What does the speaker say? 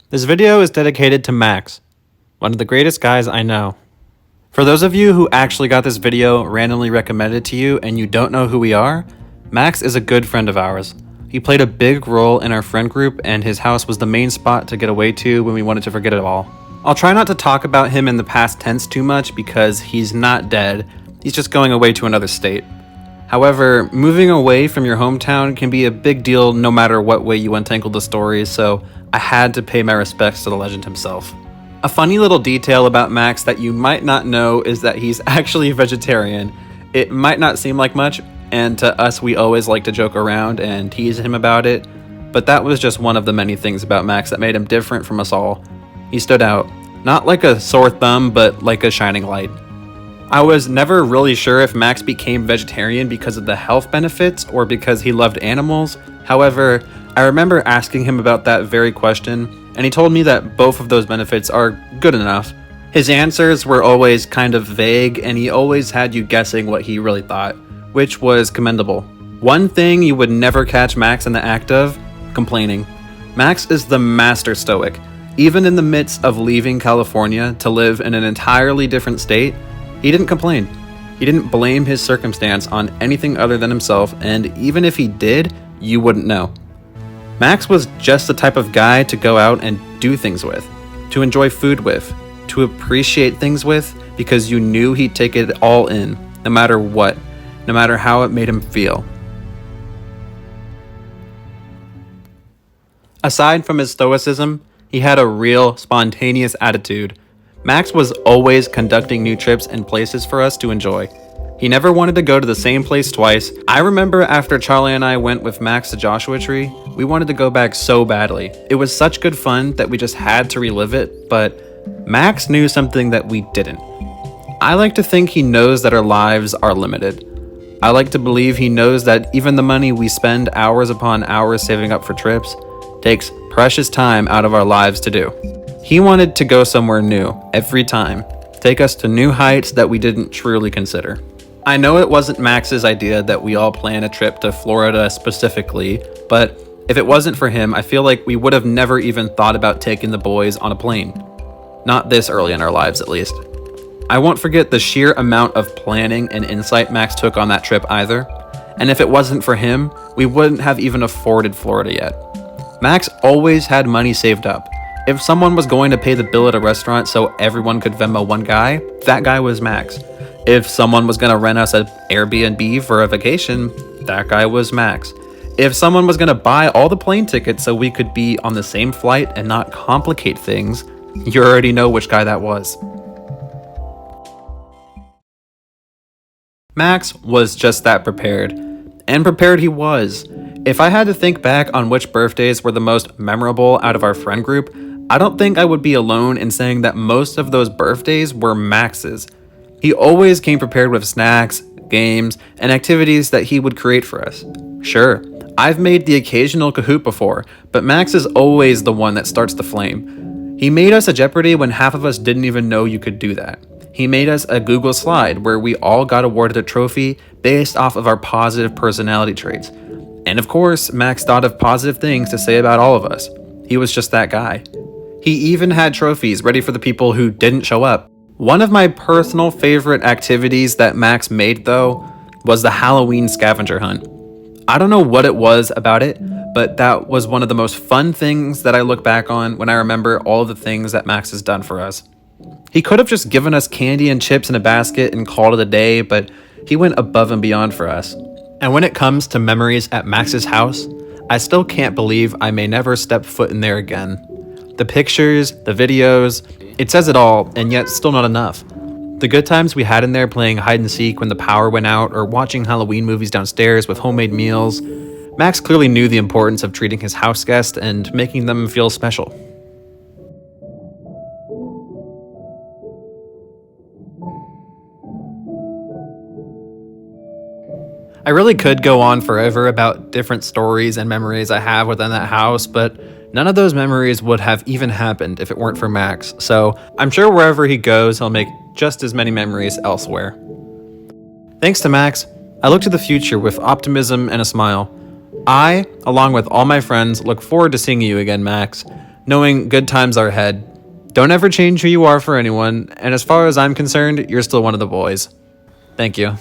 This video is dedicated to Max, one of the greatest guys I know. For those of you who actually got this video randomly recommended to you and you don't know who we are, Max is a good friend of ours. He played a big role in our friend group and his house was the main spot to get away to when we wanted to forget it all. I'll try not to talk about him in the past tense too much because he's not dead, he's just going away to another state. However, moving away from your hometown can be a big deal no matter what way you untangle the story, so I had to pay my respects to the legend himself. A funny little detail about Max that you might not know is that he's actually a vegetarian. It might not seem like much, and to us we always like to joke around and tease him about it, but that was just one of the many things about Max that made him different from us all. He stood out, not like a sore thumb, but like a shining light. I was never really sure if Max became vegetarian because of the health benefits or because he loved animals. However, I remember asking him about that very question, and he told me that both of those benefits are good enough. His answers were always kind of vague, and he always had you guessing what he really thought, which was commendable. One thing you would never catch Max in the act of: complaining. Max is the master stoic. Even in the midst of leaving California to live in an entirely different state, he didn't complain. He didn't blame his circumstance on anything other than himself, and even if he did, you wouldn't know. Max was just the type of guy to go out and do things with, to enjoy food with, to appreciate things with, because you knew he'd take it all in, no matter what, no matter how it made him feel. Aside from his stoicism, he had a real, spontaneous attitude. Max was always conducting new trips and places for us to enjoy. He never wanted to go to the same place twice. I remember after Charlie and I went with Max to Joshua Tree, we wanted to go back so badly. It was such good fun that we just had to relive it, but Max knew something that we didn't. I like to think he knows that our lives are limited. I like to believe he knows that even the money we spend hours upon hours saving up for trips takes precious time out of our lives to do. He wanted to go somewhere new every time, take us to new heights that we didn't truly consider. I know it wasn't Max's idea that we all plan a trip to Florida specifically, but if it wasn't for him, I feel like we would have never even thought about taking the boys on a plane. Not this early in our lives, at least. I won't forget the sheer amount of planning and insight Max took on that trip either, and if it wasn't for him, we wouldn't have even afforded Florida yet. Max always had money saved up. If someone was going to pay the bill at a restaurant so everyone could Venmo one guy, that guy was Max. If someone was going to rent us an Airbnb for a vacation, that guy was Max. If someone was going to buy all the plane tickets so we could be on the same flight and not complicate things, you already know which guy that was. Max was just that prepared. And prepared he was. If I had to think back on which birthdays were the most memorable out of our friend group, I don't think I would be alone in saying that most of those birthdays were Max's. He always came prepared with snacks, games, and activities that he would create for us. Sure, I've made the occasional Kahoot before, but Max is always the one that starts the flame. He made us a Jeopardy when half of us didn't even know you could do that. He made us a Google Slide where we all got awarded a trophy based off of our positive personality traits. And of course, Max thought of positive things to say about all of us. He was just that guy. He even had trophies ready for the people who didn't show up. One of my personal favorite activities that Max made, though, was the Halloween scavenger hunt. I don't know what it was about it, but that was one of the most fun things that I look back on when I remember all the things that Max has done for us. He could have just given us candy and chips in a basket and called it a day, but he went above and beyond for us. And when it comes to memories at Max's house, I still can't believe I may never step foot in there again. The pictures, the videos, it says it all, and yet still not enough. The good times we had in there playing hide and seek when the power went out or watching Halloween movies downstairs with homemade meals. Max clearly knew the importance of treating his house guests and making them feel special. I really could go on forever about different stories and memories I have within that house, but none of those memories would have even happened if it weren't for Max, so I'm sure wherever he goes, he'll make just as many memories elsewhere. Thanks to Max, I look to the future with optimism and a smile. I, along with all my friends, look forward to seeing you again, Max. knowing good times are ahead. Don't ever change who you are for anyone, and as far as I'm concerned, you're still one of the boys. Thank you.